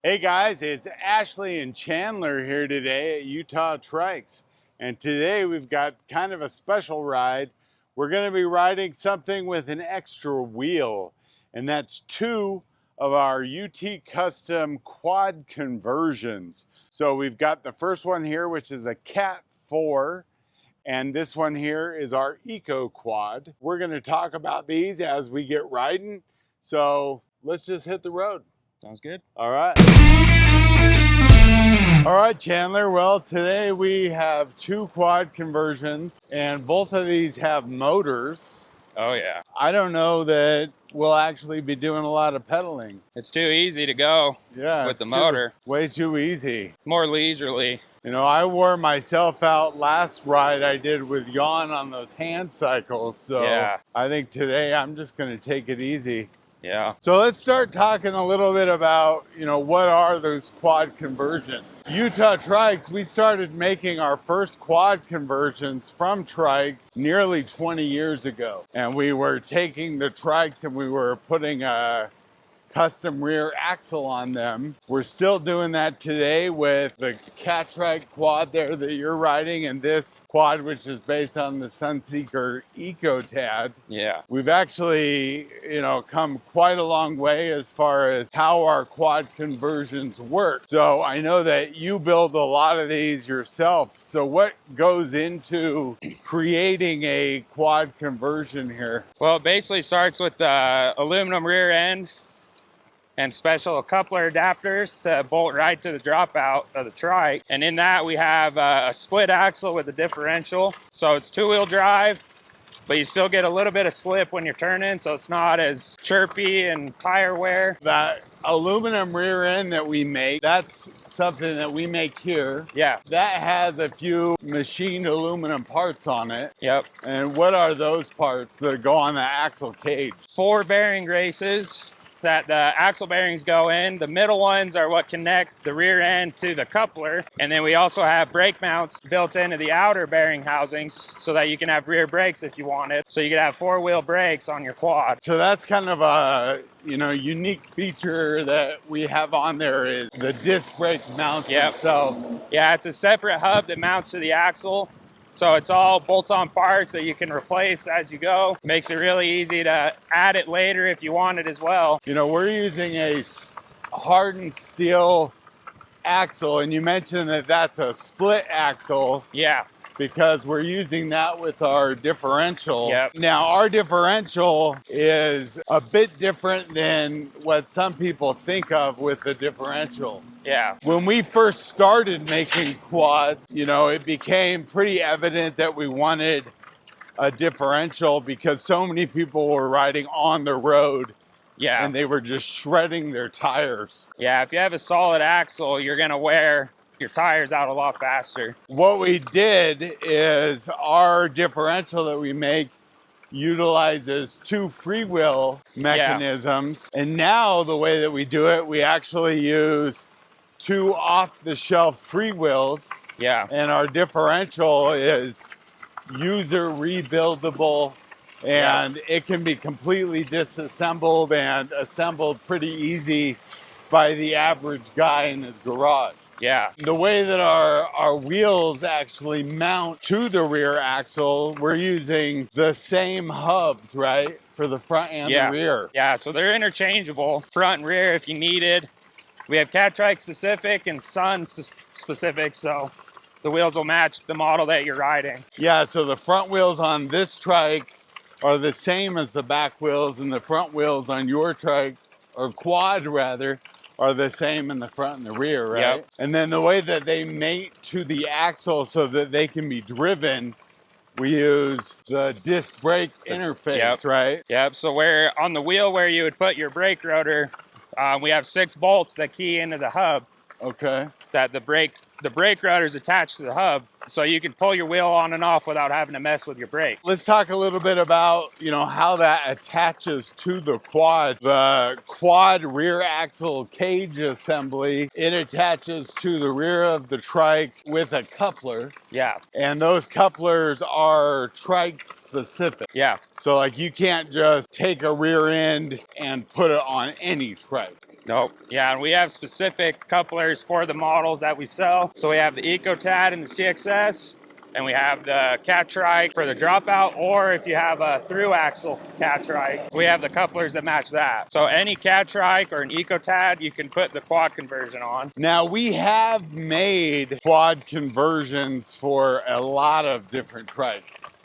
Hey guys, it's Ashley and Chandler here today at Utah Trikes. And today we've got kind of a special ride. We're going to be riding something with an extra wheel. And that's two of our UT Custom quad conversions. So we've got the first one here, which is a Cat 4. And this one here is our Eco Quad. We're going to talk about these as we get riding. So let's just hit the road. Sounds good. All right. All right, Chandler. Well, today we have two quad conversions, and both of these have motors. Oh yeah. I don't know that we'll actually be doing a lot of pedaling. It's too easy to go with the motor. Way too easy. More leisurely. You know, I wore myself out last ride I did with Jan on those hand cycles, so Yeah. I think today I'm just going to take it easy. Yeah. So let's start talking a little bit about, what are those quad conversions? Utah Trikes, we started making our first quad conversions from Trikes nearly 20 years ago. And we were taking the Trikes and we were putting a custom rear axle on them. We're still doing that today with the Catrike quad there that you're riding and this quad, which is based on the Sunseeker EcoTad. Yeah. We've actually, come quite a long way as far as how our quad conversions work. So I know that you build a lot of these yourself. So what goes into creating a quad conversion here? Well, it basically starts with the aluminum rear end and special coupler adapters to bolt right to the dropout of the trike. And in that we have a split axle with a differential. So it's two-wheel drive, but you still get a little bit of slip when you're turning, so it's not as chirpy and tire wear. That aluminum rear end that we make, that's something that we make here. Yeah. That has a few machined aluminum parts on it. Yep. And what are those parts that go on the axle cage? 4 bearing races that the axle bearings go in. The middle ones are what connect the rear end to the coupler. And then we also have brake mounts built into the outer bearing housings so that you can have rear brakes if you wanted. So you can have 4-wheel brakes on your quad. So that's kind of a, unique feature that we have on there is the disc brake mounts themselves. Yeah, it's a separate hub that mounts to the axle. So it's all bolt-on parts that you can replace as you go. Makes it really easy to add it later if you want it as well. We're using a hardened steel axle, and you mentioned that that's a split axle. Yeah. Because we're using that with our differential. Yep. Now, our differential is a bit different than what some people think of with the differential. Yeah. When we first started making quads, it became pretty evident that we wanted a differential because so many people were riding on the road. Yeah. And they were just shredding their tires. Yeah, if you have a solid axle, you're going to wear your tires out a lot faster. What we did is our differential that we make utilizes 2 freewheel mechanisms. Yeah. And now the way that we do it, we actually use 2 off-the-shelf freewheels. Yeah. And our differential is user rebuildable, and it can be completely disassembled and assembled pretty easy by the average guy in his garage. Yeah. The way that our wheels actually mount to the rear axle, we're using the same hubs, right? For the front and the rear. Yeah, so they're interchangeable, front and rear if you needed. We have Catrike specific and Sun specific, so the wheels will match the model that you're riding. Yeah, so the front wheels on this trike are the same as the back wheels, and the front wheels on your trike, or quad rather, are the same in the front and the rear, right? Yep. And then the way that they mate to the axle so that they can be driven, we use the disc brake interface, right? Yep, so where on the wheel where you would put your brake rotor, we have 6 bolts that key into the hub. Okay. That the brake rotor is attached to the hub, so you can pull your wheel on and off without having to mess with your brake. Let's talk a little bit about, how that attaches to the quad. The quad rear axle cage assembly, it attaches to the rear of the trike with a coupler. Yeah. And those couplers are trike specific. Yeah. So you can't just take a rear end and put it on any trike. Nope. Yeah, and we have specific couplers for the models that we sell. So we have the EcoTad and the CXS, and we have the Catrike for the dropout, or if you have a through axle Catrike, we have the couplers that match that. So any Catrike or an EcoTad, you can put the quad conversion on. Now, we have made quad conversions for a lot of different trikes.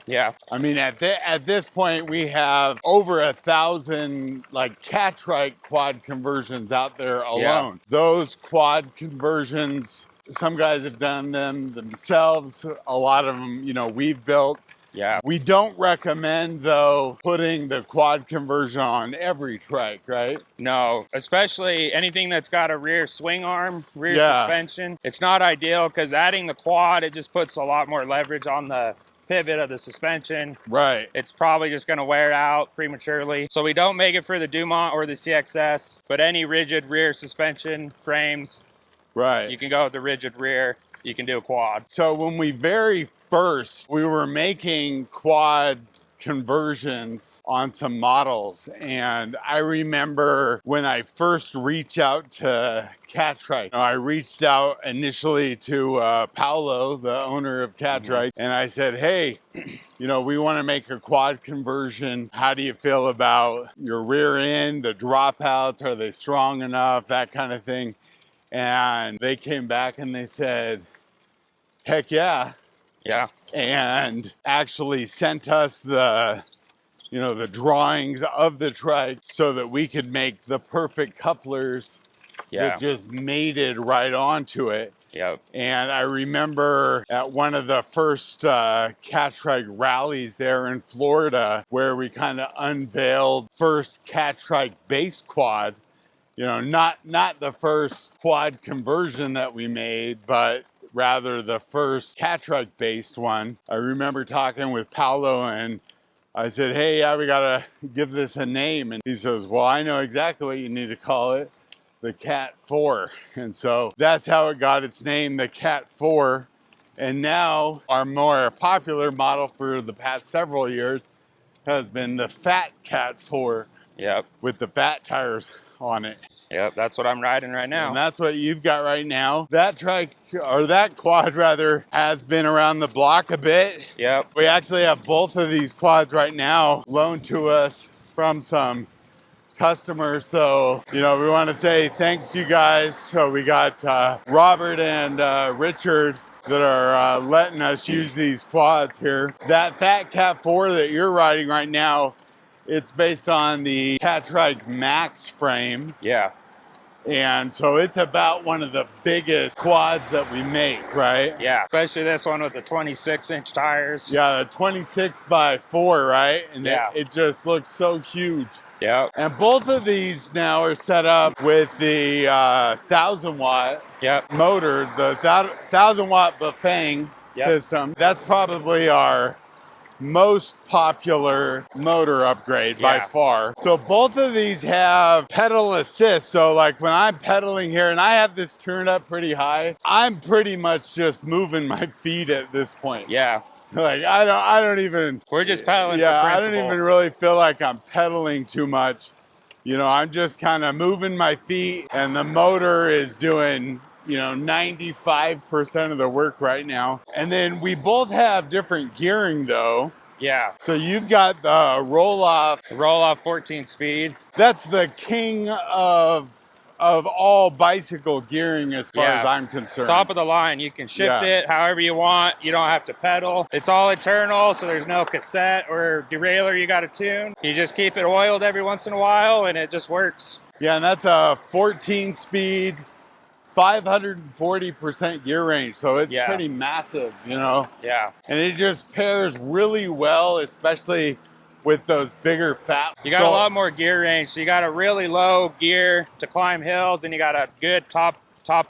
Yeah. I mean, at this point, we have over 1,000 like Catrike quad conversions out there alone. Yeah. Those quad conversions, some guys have done them themselves. A lot of them, you know, we've built. Yeah. We don't recommend, though, putting the quad conversion on every trike, right? No, especially anything that's got a rear swing arm, rear Yeah. suspension. It's not ideal because adding the quad, it just puts a lot more leverage on the pivot of the suspension. Right. It's probably just going to wear out prematurely. So we don't make it for the Dumont or the CXS, but any rigid rear suspension frames, Right. you can go with the rigid rear. You can do a quad. So when we we were making quad conversions on some models, and I remember when I first reached out to Catrike, I reached out initially to Paolo, the owner of Catrike, and I said, hey, you know, we want to make a quad conversion. How do you feel about your rear end, the dropouts? Are they strong enough? That kind of thing. And they came back and they said, heck yeah. Yeah. And actually sent us the, you know, the drawings of the trike so that we could make the perfect couplers that just mated right onto it. Yep. And I remember at one of the first Catrike rallies there in Florida where we kind of unveiled first Catrike base quad. You know, not the first quad conversion that we made, but rather the first Catrike based one. I remember talking with Paolo and I said, hey, yeah, we gotta give this a name. And he says, well, I know exactly what you need to call it, the Cat 4. And so that's how it got its name, the Cat 4. And now our more popular model for the past several years has been the Fat Cat 4. Yep. With the fat tires on it. Yep, that's what I'm riding right now. And that's what you've got right now. That trike, or that quad rather, has been around the block a bit. Yep. We actually have both of these quads right now loaned to us from some customers. So, you know, we want to say thanks you guys. So we got Robert and Richard that are letting us use these quads here. That Fat Cat 4 that you're riding right now, it's based on the Catrike Max frame. Yeah. And so it's about one of the biggest quads that we make, right? Yeah, especially this one with the 26-inch tires. Yeah, the 26x4, right? And yeah. It just looks so huge. Yeah. And both of these now are set up with the 1,000-watt motor, the 1,000-watt Bafang system. That's probably our most popular motor upgrade by far. So both of these have pedal assist. So like when I'm pedaling here and I have this turned up pretty high, I'm pretty much just moving my feet at this point. Yeah. Like I don't even. We're just pedaling. Yeah, for I principle. don't even really feel like I'm pedaling too much. You know, I'm just kind of moving my feet, and the motor is doing, you know, 95% of the work right now. And then we both have different gearing though. Yeah. So you've got the roll-off 14 speed. That's the king of all bicycle gearing as far as I'm concerned. Top of the line. You can shift it however you want. You don't have to pedal. It's all internal, so there's no cassette or derailleur you got to tune. You just keep it oiled every once in a while, and it just works. Yeah, and that's a 14-speed, 540% gear range, so it's pretty massive, you know? Yeah. And it just pairs really well, especially with those bigger fat. You got a lot more gear range, so you got a really low gear to climb hills, and you got a good top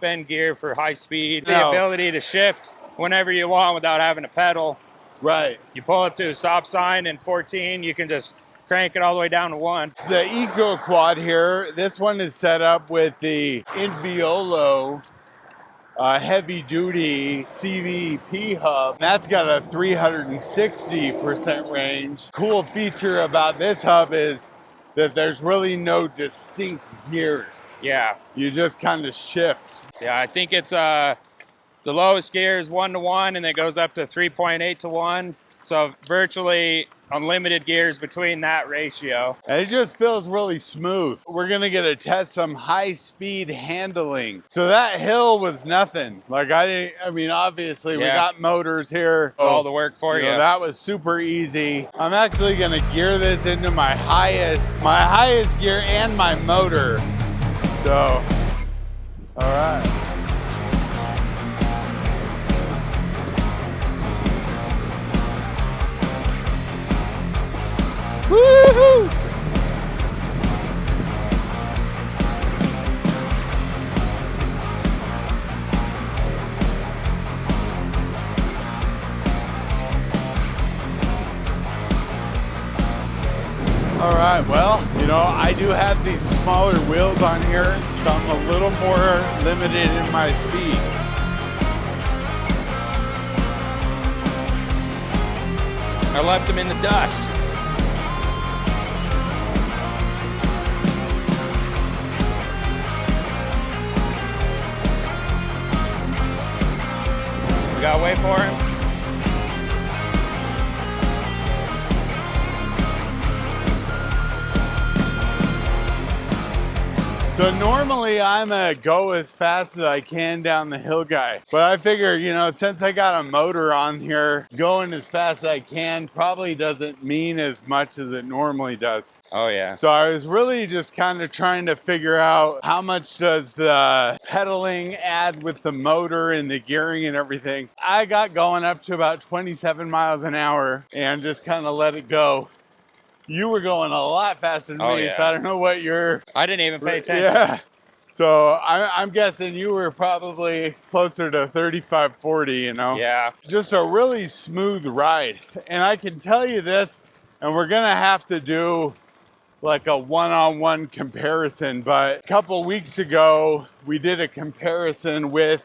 end gear for high speed. The ability to shift whenever you want without having to pedal. Right. You pull up to a stop sign in 14, you can just crank it all the way down to 1. The Eco Quad here, this one is set up with the Inviolo heavy duty CVP hub. That's got a 360% range. Cool feature about this hub is that there's really no distinct gears. Yeah. You just kind of shift. Yeah, I think it's the lowest gear is 1-to-1, and it goes up to 3.8-to-1. So virtually unlimited gears between that ratio. And it just feels really smooth. We're gonna get to test some high speed handling. So that hill was nothing. Like I mean, obviously we got motors here. It's all the work for you. That was super easy. I'm actually gonna gear this into my highest gear and my motor. So, all right. Woohoo! All right, well, you know, I do have these smaller wheels on here, so I'm a little more limited in my speed. I left them in the dust. We gotta wait for him. So normally I'm a go as fast as I can down the hill guy, but I figure, you know, since I got a motor on here, going as fast as I can probably doesn't mean as much as it normally does. Oh yeah. So I was really just kind of trying to figure out how much does the pedaling add with the motor and the gearing and everything. I got going up to about 27 miles an hour and just kind of let it go. You were going a lot faster than me, so I don't know what you're... I didn't even pay attention. Yeah. So I'm guessing you were probably closer to 35, 40, you know? Yeah. Just a really smooth ride. And I can tell you this, and we're gonna have to do like a one-on-one comparison, but a couple weeks ago, we did a comparison with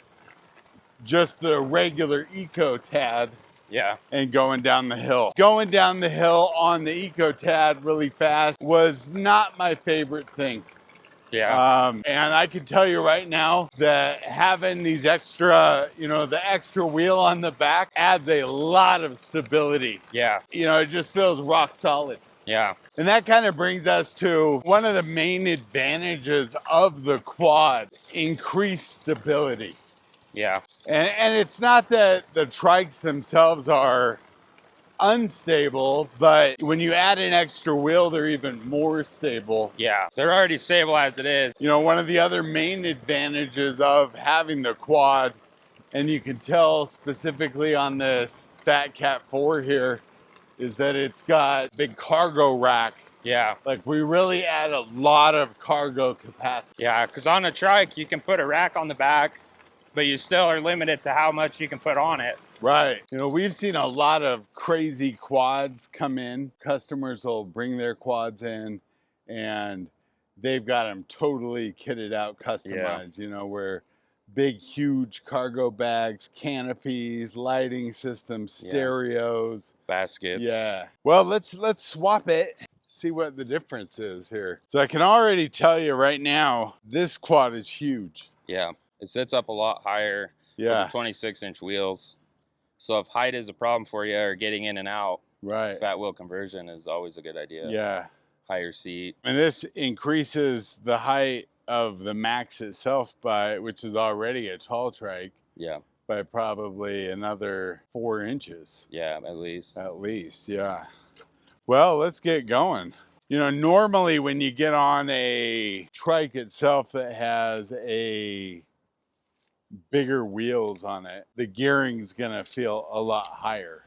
just the regular Eco Tad. Yeah. And going down the hill. Going down the hill on the Eco Tad really fast was not my favorite thing. Yeah. And I can tell you right now that having these extra, you know, the extra wheel on the back adds a lot of stability. Yeah. You know, it just feels rock solid. Yeah. And that kind of brings us to one of the main advantages of the quad, increased stability. Yeah. And it's not that the trikes themselves are unstable, but when you add an extra wheel, they're even more stable. Yeah, they're already stable as it is. You know, one of the other main advantages of having the quad, and you can tell specifically on this Fat Cat 4 here, is that it's got big cargo rack. Yeah. Like we really add a lot of cargo capacity. Yeah, because on a trike, you can put a rack on the back, but you still are limited to how much you can put on it. Right. You know, we've seen a lot of crazy quads come in. Customers will bring their quads in and they've got them totally kitted out, customized, you know, where big, huge cargo bags, canopies, lighting systems, stereos. Baskets. Yeah. Well, let's swap it. See what the difference is here. So I can already tell you right now, this quad is huge. Yeah. It sits up a lot higher with the 26-inch wheels. So if height is a problem for you or getting in and out, fat wheel conversion is always a good idea. Yeah. Higher seat. And this increases the height of the Max itself by, which is already a tall trike. Yeah. By probably another 4 inches. Yeah, at least. At least, yeah. Well, let's get going. You know, normally when you get on a trike itself that has a bigger wheels on it, the gearing's gonna feel a lot higher.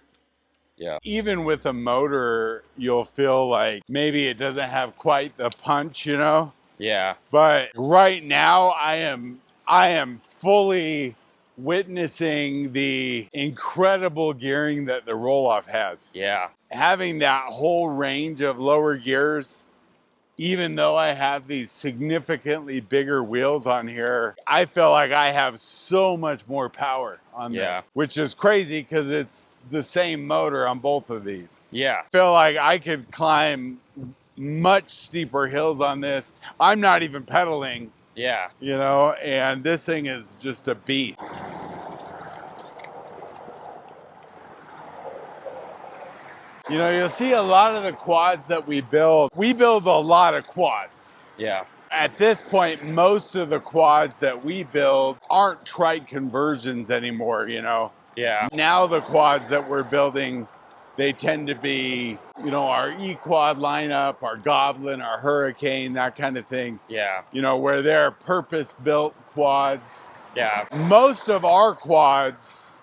Yeah. Even with a motor, you'll feel like maybe it doesn't have quite the punch, you know? Yeah. But right now I am fully witnessing the incredible gearing that the roll-off has. Yeah. Having that whole range of lower gears, even though I have these significantly bigger wheels on here, I feel like I have so much more power on this, which is crazy because it's the same motor on both of these. Yeah. I feel like I could climb much steeper hills on this. I'm not even pedaling, Yeah. you know, and this thing is just a beast. You know, you'll see a lot of the quads that we build a lot of quads. Yeah. At this point, most of the quads that we build aren't trike conversions anymore, you know. Yeah. Now the quads that we're building, they tend to be, you know, our E-quad lineup, our Goblin, our Hurricane, that kind of thing. Yeah. You know, where they're purpose-built quads. Yeah. Most of our quads,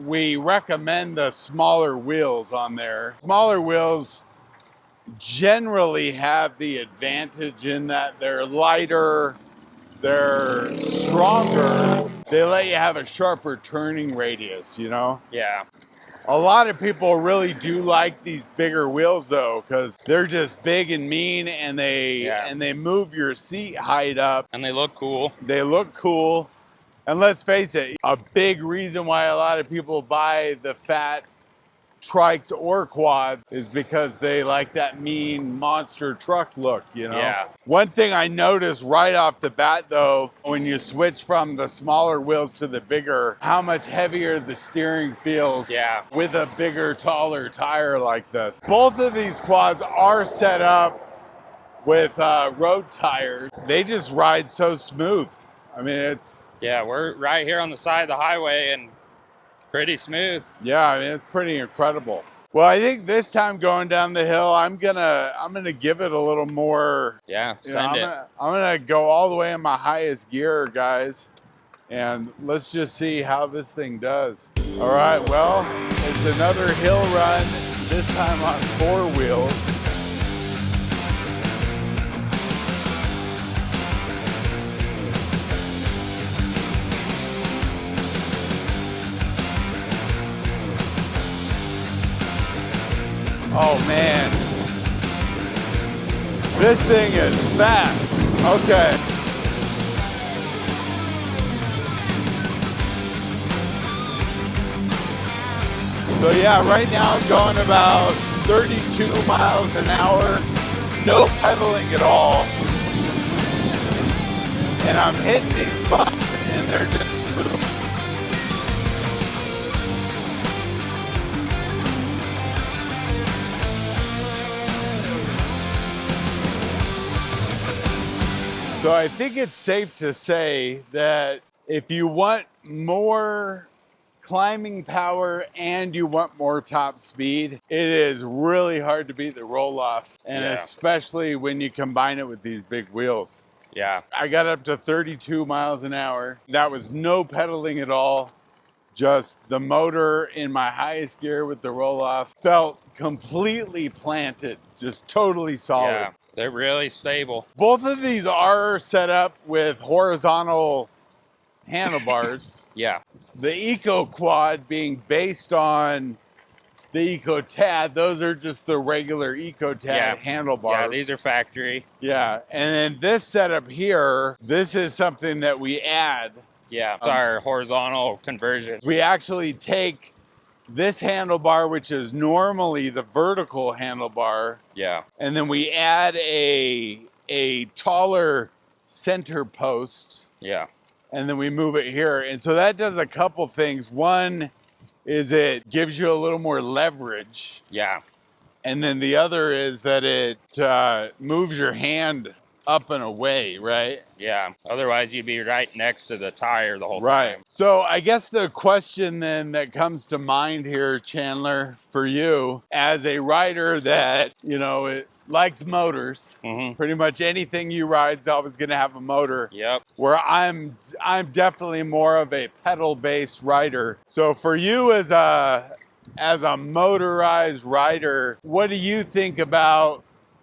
we recommend the smaller wheels on there. Smaller wheels generally have the advantage in that they're lighter, they're stronger, they let you have a sharper turning radius, you know? Yeah. A lot of people really do like these bigger wheels though, because they're just big and mean, and they move your seat height up. And they look cool. They look cool. And let's face it, a big reason why a lot of people buy the fat trikes or quad is because they like that mean monster truck look, you know? Yeah. One thing I noticed right off the bat though, when you switch from the smaller wheels to the bigger, how much heavier the steering feels with a bigger, taller tire like this. Both of these quads are set up with road tires. They just ride so smooth. I mean, it's... Yeah, we're right here on the side of the highway and pretty smooth. Yeah, I mean, it's pretty incredible. Well, I think this time going down the hill, I'm gonna give it a little more. Yeah, I'm gonna go all the way in my highest gear, guys, and let's just see how this thing does. All right, well, it's another hill run, this time on 4 wheels. Oh man, this thing is fast. Okay. So yeah, right now I'm going about 32 miles an hour, no pedaling at all. And I'm hitting these bumps and they're just smooth. So I think it's safe to say that if you want more climbing power and you want more top speed, it is really hard to beat the roll-off, and especially when you combine it with these big wheels. Yeah. I got up to 32 miles an hour. That was no pedaling at all. Just the motor in my highest gear with the roll-off felt completely planted, just totally solid. Yeah. They're really stable. Both of these are set up with horizontal handlebars. Yeah. The Eco Quad being based on the Eco Tad. Those are just the regular Eco Tad handlebars. Yeah, these are factory. Yeah, and then this setup here, this is something that we add. Yeah, it's our horizontal conversion. We actually take this handlebar, which is normally the vertical handlebar, and then we add a taller center post, and then we move it here. And so that does a couple things. One is it gives you a little more leverage. Yeah. And then the other is that it moves your hand up and away, right? Yeah. Otherwise, you'd be right next to the tire the whole time. Right. So I guess the question then that comes to mind here, Chandler, for you as a rider that, you know, it likes motors. Pretty much anything you ride is always going to have a motor. Yep. Where I'm definitely more of a pedal-based rider. So for you as a motorized rider, what do you think about,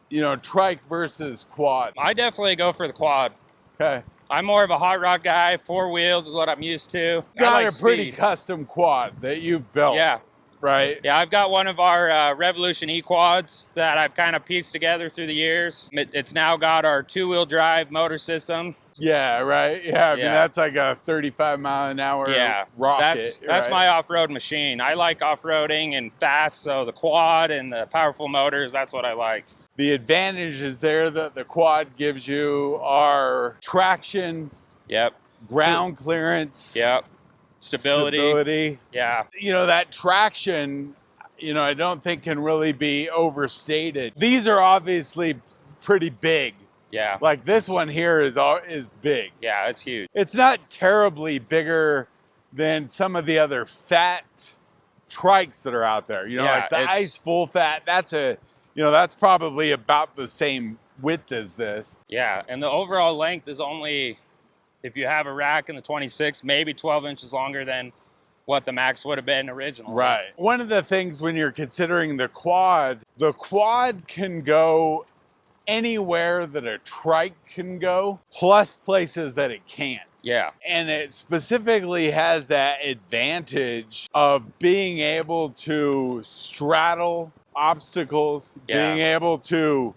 you know, trike versus quad? I definitely go for the quad. Okay. I'm more of a hot rod guy. 4 wheels is what I'm used to. Got a pretty custom quad that you've built. Yeah. Right? Yeah, I've got one of our Revolution E-Quads that I've kind of pieced together through the years. It's now got our 2-wheel drive motor system. Yeah, right. Yeah, I mean, that's like a 35 mile an hour rocket. That's my off-road machine. I like off-roading and fast, so the quad and the powerful motors, that's what I like. The advantages there that the quad gives you are traction, Yep. ground clearance, Yep. Stability. Yeah. You know, that traction, you know, I don't think can really be overstated. These are obviously pretty big. Yeah. Like this one here is big. Yeah, it's huge. It's not terribly bigger than some of the other fat trikes that are out there. You know, Yeah, like the ice full fat, that's probably about the same width as this. Yeah, and the overall length is only, if you have a rack in the 26, maybe 12 inches longer than what the max would have been originally. Right. One of the things when you're considering the quad can go anywhere that a trike can go, plus places that it can't. Yeah. And it specifically has that advantage of being able to straddle obstacles, being able to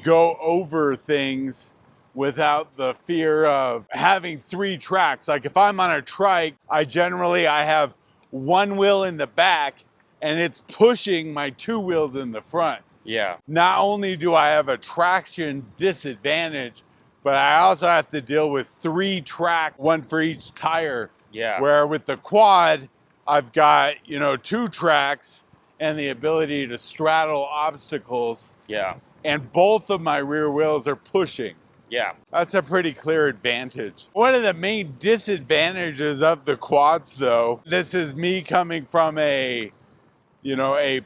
go over things without the fear of having 3 tracks. Like if I'm on a trike, I have one wheel in the back and it's pushing my 2 wheels in the front. Yeah. Not only do I have a traction disadvantage, but I also have to deal with 3 track, 1 for each tire. Yeah. Where with the quad, I've got, 2 tracks and the ability to straddle obstacles. Yeah. And both of my rear wheels are pushing. Yeah. That's a pretty clear advantage. One of the main disadvantages of the quads, though, this is me coming from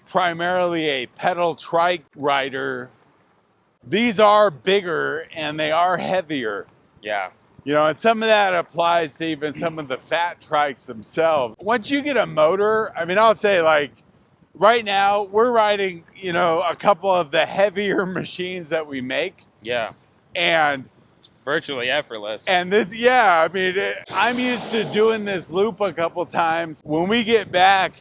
primarily a pedal trike rider. These are bigger and they are heavier. Yeah. And some of that applies to even some of the fat trikes themselves. Once you get a motor, I'll say like right now we're riding, a couple of the heavier machines that we make. Yeah. And it's virtually effortless. And this, I'm used to doing this loop a couple times. When we get back,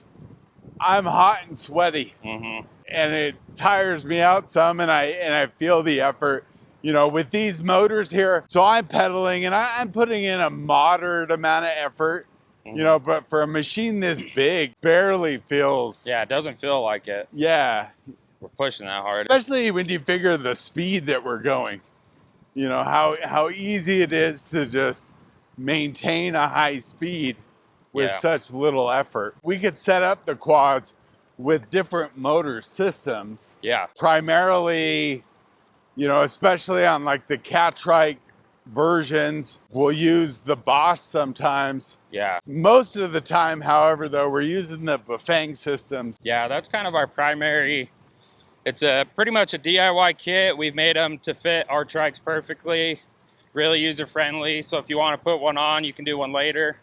I'm hot and sweaty. Mm-hmm. And it tires me out some, and I feel the effort, with these motors here. So I'm pedaling and I'm putting in a moderate amount of effort, but for a machine this big, barely feels. Yeah, it doesn't feel like it. Yeah. We're pushing that hard. Especially when you figure the speed that we're going, how easy it is to just maintain a high speed with such little effort. We could set up the quads with different motor systems. Yeah. Primarily, especially on like the Catrike versions, we'll use the Bosch sometimes. Yeah. Most of the time, however, though, we're using the Bafang systems. Yeah, that's kind of our primary. It's pretty much a DIY kit. We've made them to fit our trikes perfectly, really user-friendly. So if you want to put one on, you can do one later.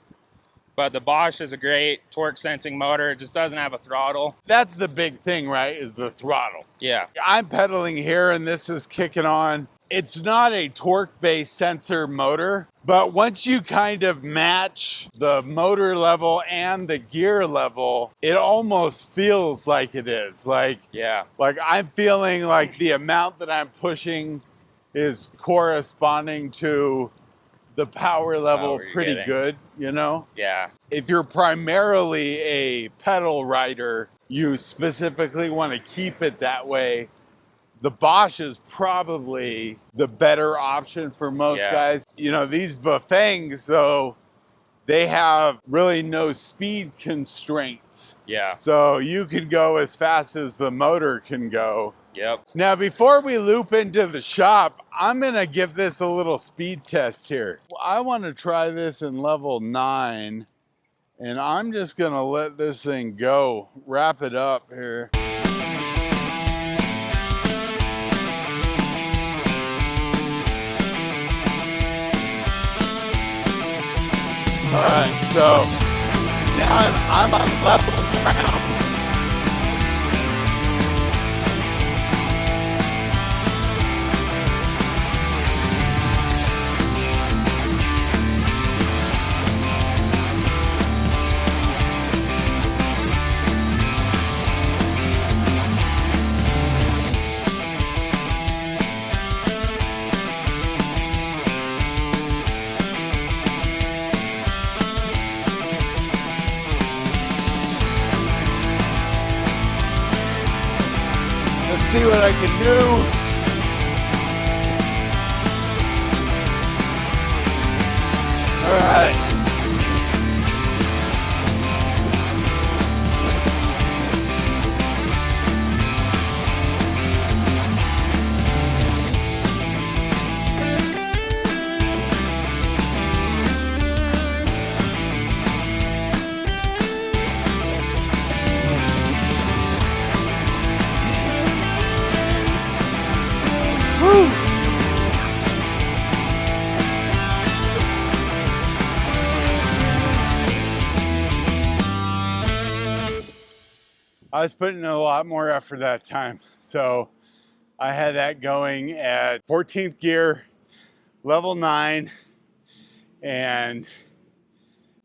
But the Bosch is a great torque sensing motor. It just doesn't have a throttle. That's the big thing, right, is the throttle. Yeah. I'm pedaling here and this is kicking on. It's not a torque-based sensor motor, but once you kind of match the motor level and the gear level, it almost feels like it is. Like I'm feeling like the amount that I'm pushing is corresponding to the power level pretty good, Yeah. If you're primarily a pedal rider, you specifically want to keep it that way. The Bosch is probably the better option for most guys. These Bafangs, though, they have really no speed constraints. Yeah. So you can go as fast as the motor can go. Yep. Now, before we loop into the shop, I'm going to give this a little speed test here. I want to try this in level 9, and I'm just going to let this thing go, wrap it up here. All right, so now I'm on level ground. see what I can do. All right. Woo! I was putting in a lot more effort that time. So I had that going at 14th gear, level 9, and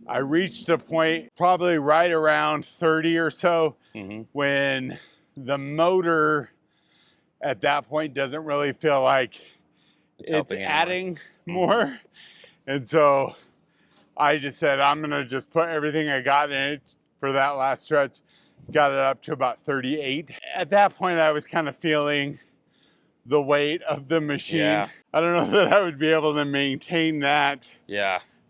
I reached a point probably right around 30 or so when the motor at that point doesn't really feel like it's adding more. And so I just said, I'm gonna just put everything I got in it for that last stretch. Got it up to about 38. At that point, I was kind of feeling the weight of the machine. Yeah. I don't know that I would be able to maintain that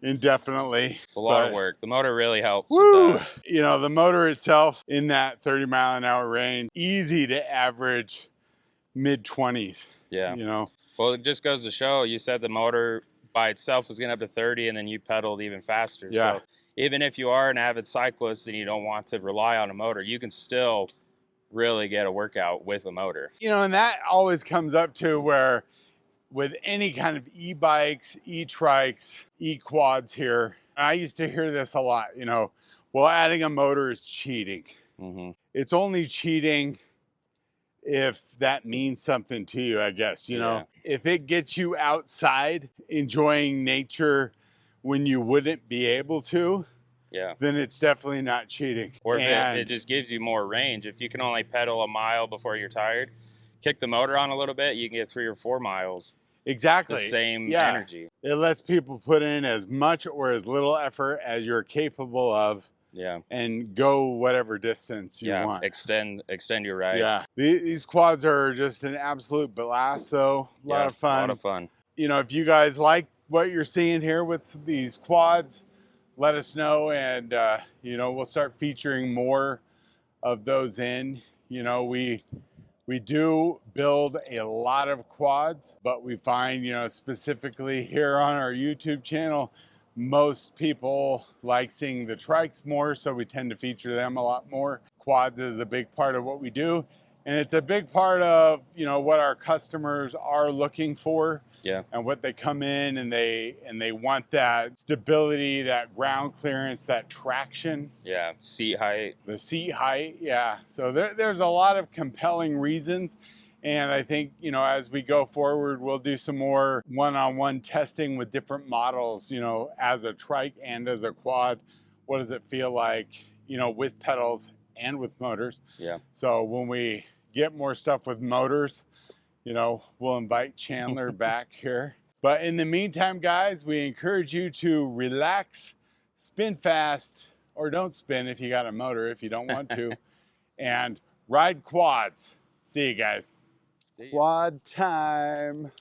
indefinitely. It's a lot of work. The motor really helps Woo! with that. You know, the motor itself in that 30-mile-an-hour range, easy to average mid-20s. Yeah. You know? Well, it just goes to show, you said the motor by itself was getting up to 30 and then you pedaled even faster. Yeah. So even if you are an avid cyclist and you don't want to rely on a motor, you can still really get a workout with a motor. You know, and that always comes up to where with any kind of e-bikes, e-trikes, e-quads here, I used to hear this a lot, you know, well, adding a motor is cheating. It's only cheating if that means something to you, I guess, you know. If it gets you outside enjoying nature when you wouldn't be able to, then it's definitely not cheating. Or if it just gives you more range. If you can only pedal a mile before you're tired, kick the motor on a little bit, you can get 3 or 4 miles. Exactly. The same energy. It lets people put in as much or as little effort as you're capable of. And go whatever distance you want. Extend your ride. Yeah. These quads are just an absolute blast though. A lot of fun. A lot of fun. You know, if you guys like what you're seeing here with these quads, let us know, and you know, we'll start featuring more of those in. You know, we do build a lot of quads, but we find, you know, specifically here on our YouTube channel, most people like seeing the trikes more, so we tend to feature them a lot more. Quads is a big part of what we do, and it's a big part of, you know, what our customers are looking for. And what they come in and they want that stability, that ground clearance, that traction. Seat height. The seat height, So there's a lot of compelling reasons. And I think, you know, as we go forward, we'll do some more one-on-one testing with different models, you know, as a trike and as a quad. What does it feel like, you know, with pedals and with motors? So when we get more stuff with motors, you know, we'll invite Chandler back here. But in the meantime, guys, we encourage you to relax, spin fast, or don't spin if you got a motor, if you don't want to, and ride quads. See you guys. See ya. Quad time.